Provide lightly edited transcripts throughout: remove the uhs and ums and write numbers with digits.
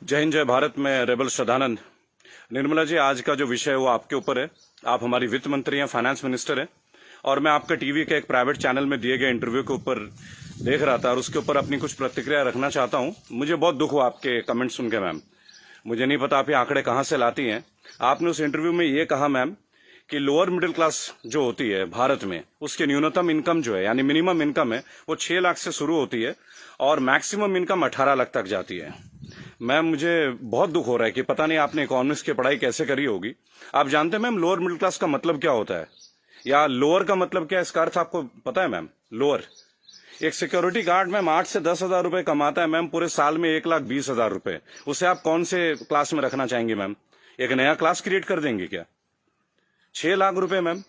जय हिंद, जय भारत। मैं रेबल श्रद्धानंद। निर्मला जी, आज का जो विषय है वो आपके ऊपर है। आप हमारी वित्त मंत्री हैं, फाइनेंस मिनिस्टर हैं, और मैं आपका टीवी के एक प्राइवेट चैनल में दिए गए इंटरव्यू के ऊपर देख रहा था और उसके ऊपर अपनी कुछ प्रतिक्रिया रखना चाहता हूं। मुझे बहुत दुख हुआ आपके कमेंट सुन के मैम। मुझे नहीं पता आप ये आंकड़े कहां से लाती हैं। आपने उस इंटरव्यू में ये कहा मैम कि लोअर मिडिल क्लास जो होती है भारत में, उसकी न्यूनतम इनकम जो है यानी मिनिमम इनकम है वो 6 लाख से शुरू होती है और मैक्सिमम इनकम 18 लाख तक जाती है। मैम, मुझे बहुत दुख हो रहा है कि पता नहीं आपने इकोनॉमिक्स की पढ़ाई कैसे करी होगी। आप जानते हैं मैम लोअर मिडिल क्लास का मतलब क्या होता है, या लोअर का मतलब क्या है, इसका अर्थ आपको पता है मैम? लोअर, एक सिक्योरिटी गार्ड मैम 8 से 10 हजार रुपए कमाता है मैम, पूरे साल में 1,20,000 रुपए। उसे आप कौन से क्लास में रखना चाहेंगे मैम? एक नया क्लास क्रिएट कर देंगे क्या? 6 लाख रुपए मैम,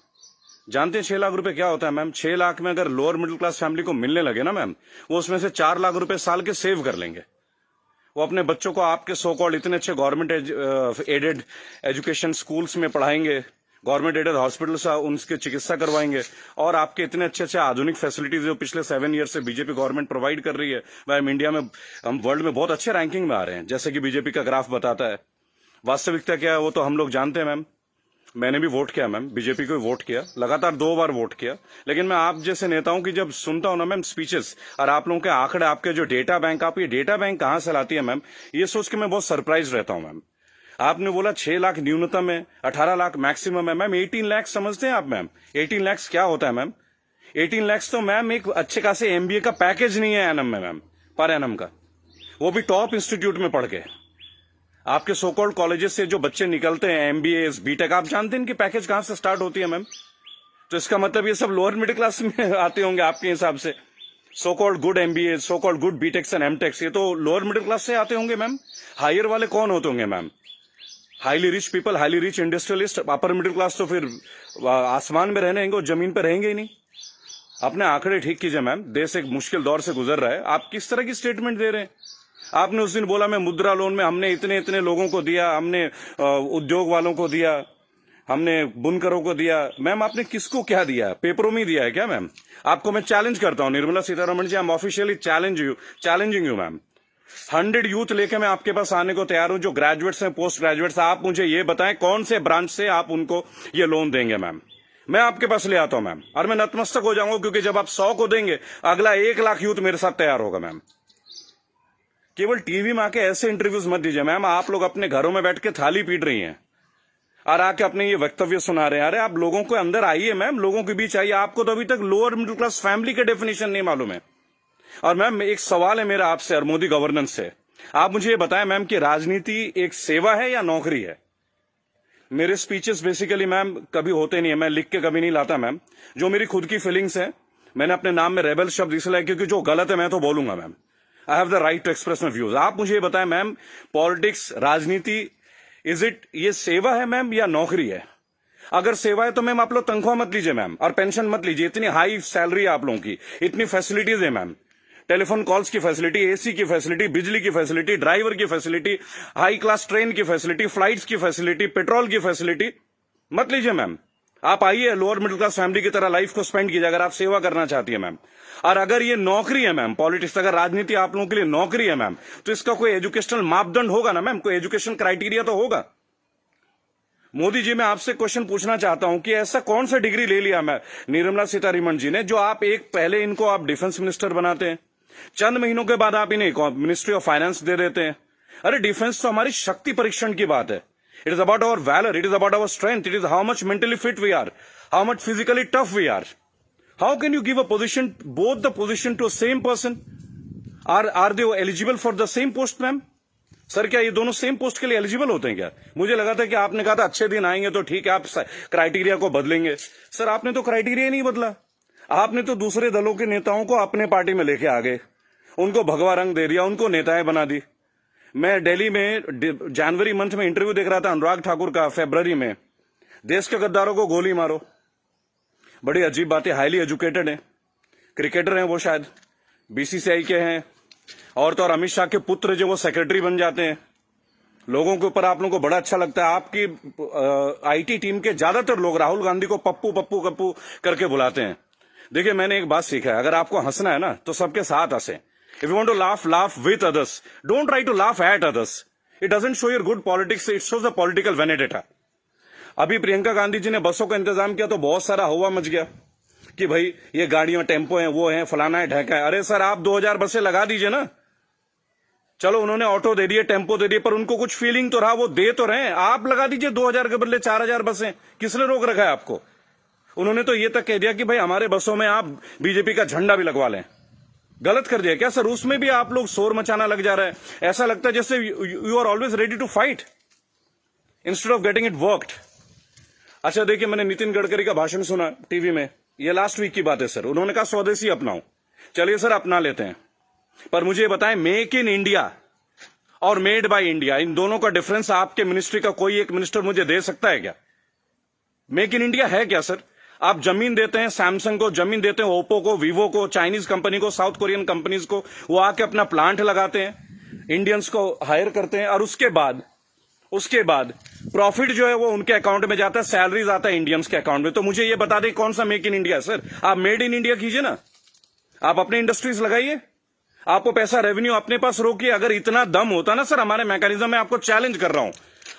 जानते हैं 6 लाख रुपए क्या होता है मैम? 6 लाख में अगर लोअर मिडिल क्लास फैमिली को मिलने लगे ना मैम, वो उसमें से 4 लाख रुपए साल के सेव कर लेंगे। वो अपने बच्चों को आपके सो कॉल्ड इतने अच्छे गवर्नमेंट एडेड एजुकेशन स्कूल्स में पढ़ाएंगे, गवर्नमेंट एडेड हॉस्पिटल से उनकी चिकित्सा करवाएंगे, और आपके इतने अच्छे अच्छे आधुनिक फैसिलिटीज जो पिछले 7 ईयर से बीजेपी गवर्नमेंट प्रोवाइड कर रही है। मैम, इंडिया में हम वर्ल्ड में बहुत अच्छे रैंकिंग में आ रहे हैं, जैसे कि बीजेपी का ग्राफ बताता है। वास्तविकता क्या है वो तो हम लोग जानते हैं मैम। मैंने भी वोट किया मैम, बीजेपी को वोट किया, लगातार 2 बार वोट किया। लेकिन मैं आप जैसे नेताओं की जब सुनता हूं ना मैम स्पीचेस, और आप लोगों के आंकड़े, आपके जो डेटा बैंक, आप ये डेटा बैंक कहां से लाती है मैम, ये सोच के मैं बहुत सरप्राइज रहता हूं मैम। आपने बोला 6 लाख न्यूनतम है, 18 लाख मैक्सिमम है मैम। 18 लाख समझते हैं आप मैम? 18 लाख क्या होता है मैम? 18 लाख तो मैम एक अच्छे खासे एमबीए का पैकेज नहीं है एनम में मैम, पर एनम का, वो भी टॉप इंस्टीट्यूट में पढ़ के। आपके सो कॉल्ड कॉलेजेस से जो बच्चे निकलते हैं, एमबीए, बीटेक, आप जानते हैं इनकी पैकेज कहां से स्टार्ट होती है मैम? तो इसका मतलब ये सब लोअर मिडिल क्लास में आते होंगे आपके हिसाब से। So called good MBA, so called good BTechs and MTechs, ये तो लोअर मिडिल क्लास से आते होंगे मैम। हायर वाले कौन होते होंगे ma'am? Highly rich people, highly rich industrialist. Upper middle class तो फिर आसमान में रहने और जमीन पर रहेंगे ही नहीं। अपने आंकड़े ठीक कीजिए मैम, देश एक मुश्किल दौर से गुजर रहा है। आप किस तरह की स्टेटमेंट दे रहे हैं? आपने उस दिन बोला मैं मुद्रा लोन में हमने इतने इतने लोगों को दिया, हमने उद्योग वालों को दिया, हमने बुनकरों को दिया। मैम, आपने किसको क्या दिया? पेपरों में दिया है क्या मैम? आपको मैं चैलेंज करता हूं Nirmala Sitharaman ji, I am officially challenging you ma'am. 100 youth लेके मैं आपके पास आने को तैयार हूं, जो ग्रेजुएट्स हैं, पोस्ट ग्रेजुएट्स। आप मुझे ये बताएं कौन से ब्रांच से आप उनको ये लोन देंगे मैम? मैं आपके पास ले आता हूं मैम, और मैं नतमस्तक हो जाऊंगा, क्योंकि जब आप 100 को देंगे, अगला 1 लाख यूथ मेरे साथ तैयार होगा मैम। केवल टीवी में आके ऐसे इंटरव्यूज मत दीजिए मैम। आप लोग अपने घरों में बैठ के थाली पीट रही हैं और आके अपने ये वक्तव्य सुना रहे हैं। अरे आप लोगों को अंदर आइए मैम, लोगों के बीच आइए। आपको तो अभी तक लोअर मिडिल क्लास फैमिली के डेफिनेशन नहीं मालूम है। और मैम, एक सवाल है मेरा आपसे और मोदी गवर्नेंस से। आप मुझे ये बताएं मैम कि राजनीति एक सेवा है या नौकरी है? मेरे स्पीचेस बेसिकली मैम कभी होते नहीं है, मैं लिख के कभी नहीं लाता मैम। जो मेरी खुद की फीलिंग्स है, मैंने अपने नाम में रेबल शब्द इसलिए, क्योंकि जो गलत है मैं तो बोलूंगा ma'am. I have the right to express my views. आप मुझे ये बताएं मैम, पॉलिटिक्स, राजनीति, इज इट ये सेवा है मैम या नौकरी है? अगर सेवा है तो मैम आप लोग तनख्वाह मत लीजिए मैम, और पेंशन मत लीजिए। इतनी हाई सैलरी है आप लोगों की, इतनी फैसिलिटीज है मैम, टेलीफोन कॉल्स की फैसिलिटी, एसी की फैसिलिटी, बिजली की फैसिलिटी, ड्राइवर की फैसिलिटी, हाई क्लास ट्रेन की फैसिलिटी, फ्लाइट्स की फैसिलिटी, पेट्रोल की फैसिलिटी। मत लीजिए मैम। आप आइए, लोअर मिडिल क्लास फैमिली की तरह लाइफ को स्पेंड कीजिए, अगर आप सेवा करना चाहती है मैम। और अगर ये नौकरी है मैम, पॉलिटिक्स, अगर राजनीति आप लोगों के लिए नौकरी है मैम, तो इसका कोई एजुकेशनल मापदंड होगा ना मैम, कोई एजुकेशन क्राइटेरिया तो होगा। मोदी जी, मैं आपसे क्वेश्चन पूछना चाहता हूं कि ऐसा कौन सा डिग्री ले लिया मैं निर्मला सीतारमण जी ने, जो आप एक पहले इनको आप डिफेंस मिनिस्टर बनाते हैं, चंद महीनों के बाद आप इन्हें मिनिस्ट्री ऑफ फाइनेंस दे देते हैं। अरे डिफेंस तो हमारी शक्ति परीक्षण की बात है। It is about our valour, it is about our strength, it is how much mentally fit we are, how much physically tough we are. How can you give a position, both the position to same person? Are they eligible for the same post ma'am? Sir, क्या ये दोनों same post के लिए eligible होते हैं क्या? मुझे लगा था कि आपने कहा था अच्छे दिन आएंगे तो ठीक है, आप क्राइटेरिया को बदलेंगे। सर, आपने तो क्राइटेरिया नहीं बदला। आपने तो दूसरे दलों के नेताओं को अपने पार्टी में लेके आ गए, उनको भगवा रंग दे दिया, उनको नेताएं बना दी। मैं दिल्ली में जनवरी मंथ में इंटरव्यू देख रहा था अनुराग ठाकुर का, फरवरी में, देश के गद्दारों को गोली मारो। बड़ी अजीब बात है। हाईली एजुकेटेड है, क्रिकेटर हैं वो, शायद बीसीसीआई के हैं, और तो और अमित शाह के पुत्र जो वो सेक्रेटरी बन जाते हैं। लोगों के ऊपर आप लोगों को बड़ा अच्छा लगता है। आपकी आईटी टीम के ज्यादातर लोग राहुल गांधी को पप्पू पप्पू कप्पू करके बुलाते हैं। देखिए, मैंने एक बात सीखा है, अगर आपको हंसना है ना तो सबके साथ हंसे। If you want to laugh, laugh with others, don't try to laugh at others. It doesn't show your good politics, it shows the political vendetta. अभी प्रियंका गांधी जी ने बसों का इंतजाम किया तो बहुत सारा हवा मच गया कि भाई ये गाड़ियों टेम्पो हैं, वो हैं, फलाना है, ढेका है। अरे सर, आप 2000 बसें लगा दीजिए ना। चलो उन्होंने ऑटो दे दिए, टेम्पो दे दिए, पर उनको कुछ फीलिंग तो रहा, वो दे तो रहे। आप लगा दीजिए 2000 के बदले 4000 बसें। किसने रोक रखा है आपको? उन्होंने तो ये तक कह दिया कि भाई हमारे बसों में आप बीजेपी का झंडा भी लगवा लें। गलत कर दिया क्या सर? उसमें भी आप लोग शोर मचाना लग जा रहा है। ऐसा लगता है जैसे you are always ready to fight instead of getting it worked. अच्छा देखिए, मैंने नितिन गडकरी का भाषण सुना टीवी में, ये लास्ट वीक की बात है सर। उन्होंने कहा स्वदेशी अपनाओ। चलिए सर, अपना लेते हैं, पर मुझे बताएं, मेक इन इंडिया और मेड बाय इंडिया, इन दोनों का डिफरेंस आपके मिनिस्ट्री का कोई एक मिनिस्टर मुझे दे सकता है क्या? मेक इन इंडिया है क्या सर? आप जमीन देते हैं सैमसंग को, जमीन देते हैं ओप्पो को, वीवो को, चाइनीज कंपनी को, साउथ कोरियन कंपनीज को, वो आके अपना प्लांट लगाते हैं, इंडियंस को हायर करते हैं, और उसके बाद प्रॉफिट जो है वो उनके अकाउंट में जाता है, सैलरीज आता है इंडियंस के अकाउंट में। तो मुझे ये बता दें कौन सा मेक इन इंडिया सर? आप मेड इन इंडिया कीजिए ना, आप अपने इंडस्ट्रीज लगाइए, आपको पैसा रेवेन्यू अपने पास रोकिए। अगर इतना दम होता ना सर हमारे मैकेनिज्म में, आपको चैलेंज कर रहा हूं,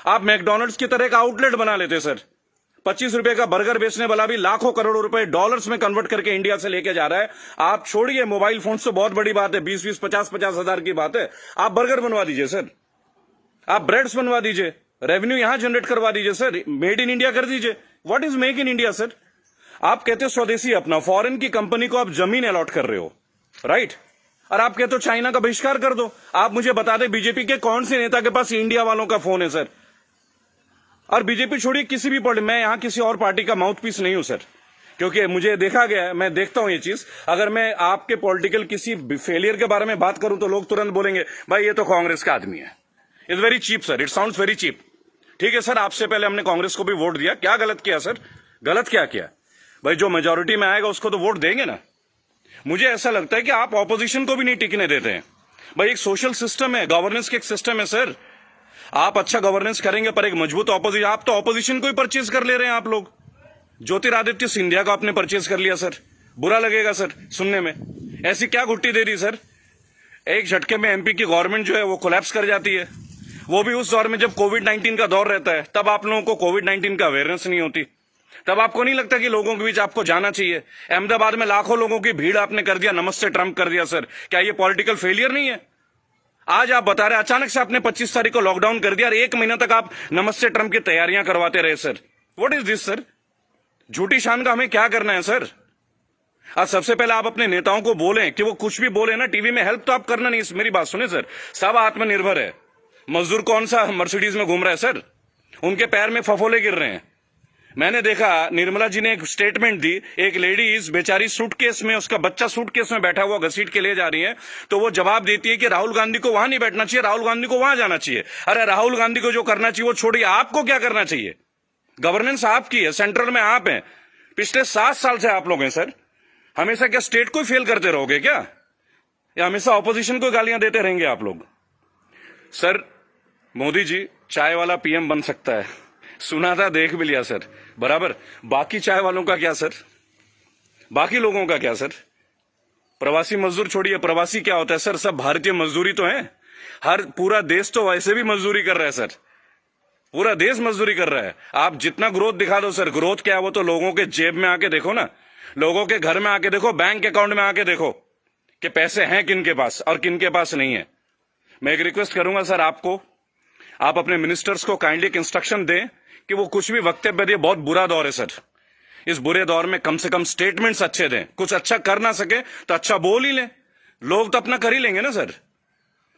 आप मैकडोनल्ड्स की तरह एक आउटलेट बना लेते सर। 25 रुपए का बर्गर बेचने वाला भी लाखों करोड़ों रुपए डॉलर्स में कन्वर्ट करके इंडिया से लेके जा रहा है। आप छोड़िए मोबाइल फोन तो बहुत बड़ी बात है, 20-20, 50-50 हजार की बात है। आप बर्गर बनवा दीजिए सर, आप ब्रेड्स बनवा दीजिए, रेवेन्यू यहां जनरेट करवा दीजिए सर, मेड इन इंडिया कर दीजिए। What is make in India sir? आप कहते हो स्वदेशी अपना, फॉरेन की कंपनी को आप जमीन अलॉट कर रहे हो, राइट? और आप कहते हो चाइना का बहिष्कार कर दो। आप मुझे बता दें बीजेपी के कौन से नेता के पास इंडिया वालों का फोन है सर? और बीजेपी छोड़िए, किसी भी पार्टी, मैं यहां किसी और पार्टी का माउथ पीस नहीं हूं सर, क्योंकि मुझे देखा गया है, मैं देखता हूं ये चीज। अगर मैं आपके पॉलिटिकल किसी फेलियर के बारे में बात करूं तो लोग तुरंत बोलेंगे भाई ये तो कांग्रेस का आदमी है। It's very cheap sir, it sounds very cheap. ठीक है सर, आपसे पहले हमने कांग्रेस को भी वोट दिया, क्या गलत किया सर? गलत क्या किया भाई? जो मेजोरिटी में आएगा उसको तो वोट देंगे ना। मुझे ऐसा लगता है कि आप ऑपोजिशन को भी नहीं टिकने देते हैं। भाई एक सोशल सिस्टम है, गवर्नेंस के एक सिस्टम है सर। आप अच्छा गवर्नेंस करेंगे पर एक मजबूत ऑपोजिशन, आप तो ऑपोजिशन को ही परचेज कर ले रहे हैं आप लोग। ज्योतिरादित्य सिंधिया को आपने परचेज कर लिया सर, बुरा लगेगा सर सुनने में। ऐसी क्या घुट्टी दे दी सर? एक झटके में एमपी की गवर्नमेंट जो है वो कोलैप्स कर जाती है, वो भी उस दौर में जब कोविड-19 का दौर रहता है। तब आप लोगों को कोविड-19 का अवेयरनेस नहीं होती, तब आपको नहीं लगता कि लोगों के बीच आपको जाना चाहिए। अहमदाबाद में लाखों लोगों की भीड़ आपने कर दिया, नमस्ते ट्रंप कर दिया सर। क्या ये पॉलिटिकल फेलियर नहीं है? आज आप बता रहे अचानक से आपने 25 तारीख को लॉकडाउन कर दिया और 1 महीना तक आप नमस्ते ट्रंप की तैयारियां करवाते रहे sir. What is this sir? झूठी शान का हमें क्या करना है सर? आज सबसे पहले आप अपने नेताओं को बोलें कि वो कुछ भी बोले ना टीवी में, हेल्प तो आप करना नहीं। मेरी बात सुने सर, सब आत्मनिर्भर है। मजदूर कौन सा मर्सिडीज में घूम रहा है सर? उनके पैर में फफोले गिर रहे हैं। मैंने देखा निर्मला जी ने एक स्टेटमेंट दी, एक लेडीज बेचारी सूटकेस में, उसका बच्चा सूटकेस में बैठा हुआ घसीट के ले जा रही है, तो वो जवाब देती है कि राहुल गांधी को वहां नहीं बैठना चाहिए, राहुल गांधी को वहां जाना चाहिए। अरे राहुल गांधी को जो करना चाहिए वो छोड़िए, आपको क्या करना चाहिए? गवर्नेंस आपकी है, सेंट्रल में आप हैं, पिछले 7 साल से आप लोग हैं सर। हमेशा क्या स्टेट को फेल करते रहोगे क्या, या हमेशा ऑपोजिशन को गालियां देते रहेंगे आप लोग? सर मोदी जी चाय वाला पीएम बन सकता है, सुना था, देख भी लिया सर, बराबर। बाकी चाय वालों का क्या सर? बाकी लोगों का क्या सर? प्रवासी मजदूर छोड़िए, प्रवासी क्या होता है सर? सब भारतीय मजदूरी तो है। हर पूरा देश तो वैसे भी मजदूरी कर रहा है सर, पूरा देश मजदूरी कर रहा है। आप जितना ग्रोथ दिखा दो सर, ग्रोथ क्या है वो तो लोगों के जेब में आके देखो ना, लोगों के घर में आके देखो, बैंक अकाउंट में आके देखो कि पैसे हैं किन के पास और किन के पास नहीं है। मैं एक रिक्वेस्ट करूंगा सर आपको, आप अपने मिनिस्टर्स को काइंडली एक इंस्ट्रक्शन दें कि वो कुछ भी वक्तव्य दे। बहुत बुरा दौर है सर, इस बुरे दौर में कम से कम स्टेटमेंट्स अच्छे दें। कुछ अच्छा कर ना सके तो अच्छा बोल ही लें, लोग तो अपना कर ही लेंगे ना सर।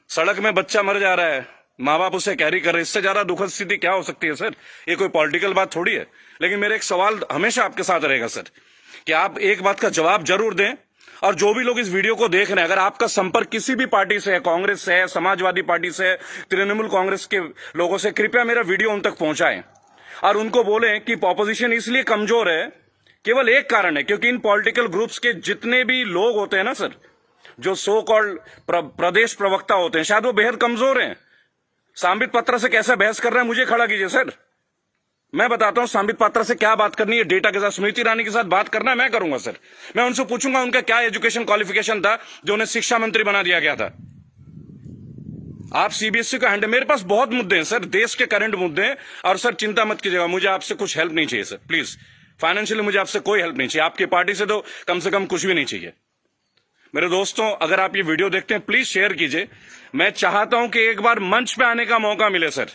सड़क में बच्चा मर जा रहा है, माँ बाप उसे कैरी कर रहे हैं, इससे ज्यादा दुखद स्थिति क्या हो सकती है सर? ये कोई पॉलिटिकल बात थोड़ी है। लेकिन मेरा एक सवाल हमेशा आपके साथ रहेगा सर, कि आप एक बात का जवाब जरूर दें। और जो भी लोग इस वीडियो को देख रहे हैं, अगर आपका संपर्क किसी भी पार्टी से है, कांग्रेस से है, समाजवादी पार्टी से है, तृणमूल कांग्रेस के लोगों से, कृपया मेरा वीडियो उन तक पहुंचाएं और उनको बोलें कि ऑपोजिशन इसलिए कमजोर है, केवल एक कारण है, क्योंकि इन पॉलिटिकल ग्रुप्स के जितने भी लोग होते हैं ना सर, जो सो कॉल्ड प्रदेश प्रवक्ता होते हैं, शायद वो बेहद कमजोर हैं। सांबित पात्रा से कैसा बहस कर रहा है मुझे खड़ा कीजिए सर, मैं बताता हूं सांबित पात्रा से क्या बात करनी है, डेटा के साथ। स्मृति ईरानी के साथ बात करना है, मैं करूंगा सर। मैं उनसे पूछूंगा उनका क्या एजुकेशन क्वालिफिकेशन था जो उन्हें शिक्षा मंत्री बना दिया गया था। आप सीबीएसई का हैंडल, मेरे पास बहुत मुद्दे हैं सर, देश के करंट मुद्दे हैं। और सर चिंता मत कीजिएगा, मुझे आपसे कुछ हेल्प नहीं चाहिए सर, प्लीज। फाइनेंशियली मुझे आपसे कोई हेल्प नहीं चाहिए, आपकी पार्टी से तो कम से कम कुछ भी नहीं चाहिए। मेरे दोस्तों, अगर आप ये वीडियो देखते हैं प्लीज शेयर कीजिए। मैं चाहता हूं कि एक बार मंच पे आने का मौका मिले सर।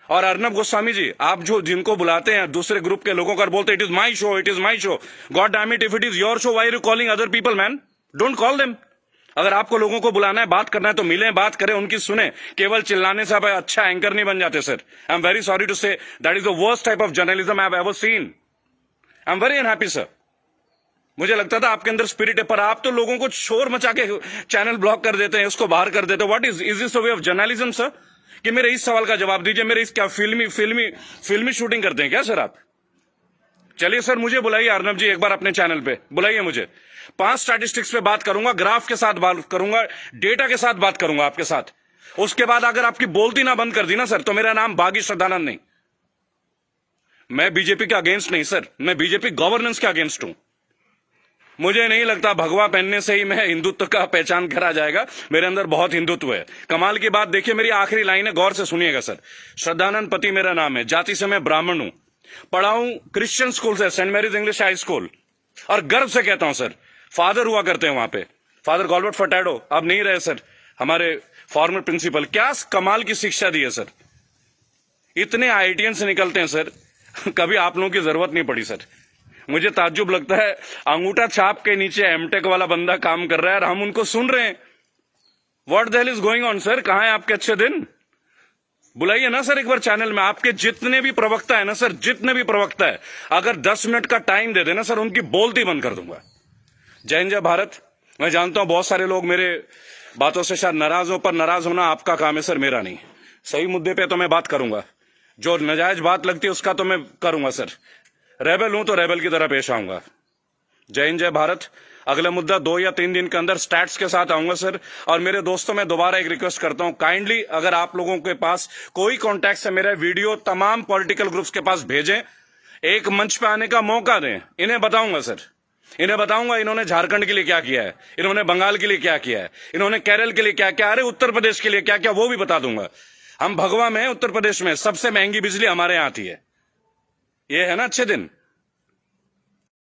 और अर्नब गोस्वामी जी, आप जो जिनको बुलाते हैं दूसरे ग्रुप के लोगों को बोलते it is my show, it is my show, god damn it, if it is your show why are you calling other people man? Don't call them. अगर आपको लोगों को बुलाना है, बात करना है तो मिलें, बात करें, उनकी सुने। केवल चिल्लाने से आप अच्छा एंकर नहीं बन जाते sir. I am very sorry to say that is the worst type of journalism I have ever seen. I am very unhappy sir. मुझे लगता था आपके अंदर स्पिरिट है, पर आप तो लोगों को शोर मचा के चैनल ब्लॉक कर देते हैं, उसको बाहर कर देते हैं। What is this way of journalism sir? कि मेरे इस सवाल का जवाब दीजिए। मेरे इस क्या फिल्मी शूटिंग करते हैं क्या सर आप? चलिए सर, मुझे बुलाइए अर्नब जी, एक बार अपने चैनल पे बुलाइए मुझे। 5 स्टैटिस्टिक्स पे बात करूंगा, ग्राफ के साथ बात करूंगा, डेटा के साथ बात करूंगा आपके साथ। उसके बाद अगर आपकी बोलती ना बंद कर दी ना सर, तो मेरा नाम बागी श्रद्धानंद नहीं। मैं बीजेपी के अगेंस्ट नहीं सर, मैं बीजेपी गवर्नेंस के अगेंस्ट हूं। मुझे नहीं लगता भगवा पहनने से ही मैं हिंदुत्व का पहचान करा जाएगा। मेरे अंदर बहुत हिंदुत्व है। कमाल की बात देखिए, मेरी आखिरी लाइन है, गौर से सुनिएगा सर। श्रद्धानंद पति मेरा नाम है, जाति से मैं ब्राह्मण हूं, पढ़ा हूं क्रिश्चियन स्कूल से, saint Mary's English high school, और गर्व से कहता हूं सर, फादर हुआ करते हैं वहां पे, फादर गॉलबर्ट फर्टैडो, अब नहीं रहे सर, हमारे फॉर्मर प्रिंसिपल। क्या कमाल की शिक्षा दी है सर। इतने आईआईटीएन निकलते हैं सर, कभी आप लोगों की जरूरत नहीं पड़ी सर। मुझे ताज्जुब लगता है, अंगूठा छाप के नीचे एमटेक वाला बंदा काम कर रहा है और हम उनको सुन रहे हैं। What the hell is going on sir? कहां है आपके अच्छे दिन? बुलाइए ना सर एक बार चैनल में। आपके जितने भी प्रवक्ता है ना सर, जितने भी प्रवक्ता है, अगर 10 मिनट का टाइम दे देना सर, उनकी बोलती बंद कर दूंगा। जय हिंद, जय भारत। मैं जानता हूं बहुत सारे लोग मेरे बातों से शायद नाराज हो, पर नाराज होना आपका काम है सर, मेरा नहीं। सही मुद्दे पे तो मैं बात करूंगा, जो नाजायज बात लगती है उसका तो मैं करूंगा सर। रेबल हूं तो रेबल की तरह पेश आऊंगा। जय हिंद, जय भारत। अगला मुद्दा 2 या 3 दिन के अंदर स्टैट्स के साथ आऊंगा सर। और मेरे दोस्तों, मैं दोबारा एक रिक्वेस्ट करता हूं, काइंडली अगर आप लोगों के पास कोई कॉन्टैक्ट है, मेरा वीडियो तमाम पॉलिटिकल ग्रुप्स के पास भेजें, एक मंच पे आने का मौका दें। इन्हें बताऊंगा सर, इन्हें बताऊंगा इन्होंने झारखंड के लिए क्या किया है, इन्होंने बंगाल के लिए क्या किया है, इन्होंने केरल के लिए क्या किया, अरे उत्तर प्रदेश के लिए क्या क्या, वो भी बता दूंगा। हम भगवा में, उत्तर प्रदेश में सबसे महंगी बिजली हमारे यहां आती है। ये है ना अच्छे दिन।